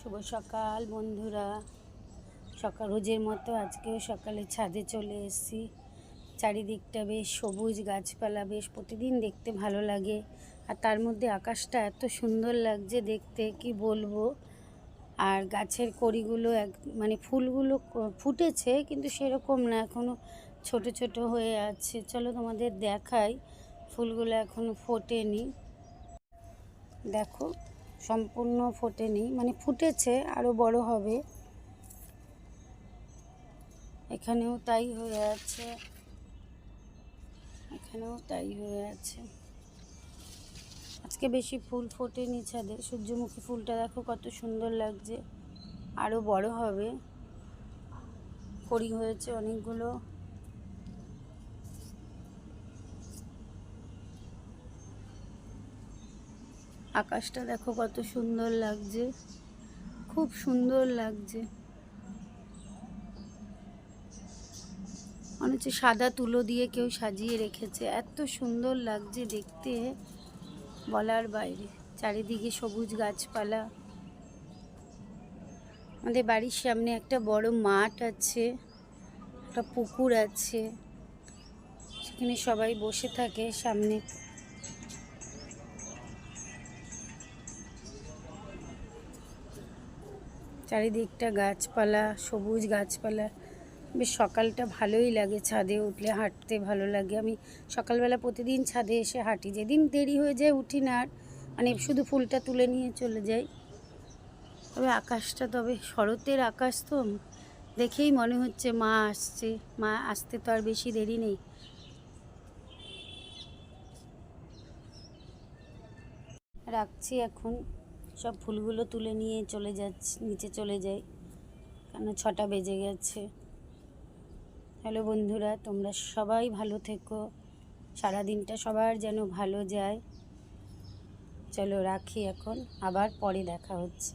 শুভ সকাল বন্ধুরা। রোজের মতো আজকেও সকালে ছাদে চলে এসেছি। চারিদিকটা বেশ সবুজ গাছপালা, বেশ প্রতিদিন দেখতে ভালো লাগে। আর তার মধ্যে আকাশটা এত সুন্দর লাগছে দেখতে, কি বলবো। আর গাছের কড়িগুলো ফুলগুলো ফুটেছে, কিন্তু সেরকম না, এখনও ছোট ছোট হয়ে আছে। চলো তোমাদের দেখাই। ফুলগুলো এখনও ফোটেনি, দেখো সম্পূর্ণ ফোটেনি, ফুটেছে, আরও বড় হবে। এখানেও তাই হয়ে আছে, এখানেও তাই হয়ে আছে। আজকে বেশি ফুল ফোটেনি ছাদে। সূর্যমুখী ফুলটা দেখো কত সুন্দর লাগছে, আরও বড় হবে। কড়ি হয়েছে অনেকগুলো। আকাশটা দেখো কত সুন্দর লাগছে, খুব সুন্দর লাগছে। মনে হচ্ছে সাদা তুলো দিয়ে কেউ সাজিয়ে রেখেছে, এত সুন্দর লাগছে দেখতে, বলার বাইরে। চারিদিকে সবুজ গাছপালা। আমাদের বাড়ির সামনে একটা বড় মাঠ আছে, একটা পুকুর আছে, সেখানে সবাই বসে থাকে সামনে। চারিদিকটা গাছপালা, সবুজ গাছপালা। বেশ সকালটা ভালোই লাগে, ছাদে উঠলে হাঁটতে ভালো লাগে। আমি সকালবেলা প্রতিদিন ছাদে এসে হাঁটি। যেদিন দেরি হয়ে যায় উঠি না আর, শুধু ফুলটা তুলে নিয়ে চলে যাই। তবে আকাশটা, শরতের আকাশ তো, দেখেই মনে হচ্ছে মা আসছে। মা আসতে তো আর বেশি দেরি নেই। রাখছি এখন, সব ফুলগুলো তুলে নিয়ে চলে যাচ্ছি, নিচে চলে যাই, কেন 6টা বেজে গেছে। হ্যালো বন্ধুরা, তোমরা সবাই ভালো থেকো, সারাদিনটা সবার যেন ভালো যায়। চলো রাখি এখন, আবার পরে দেখা হচ্ছে।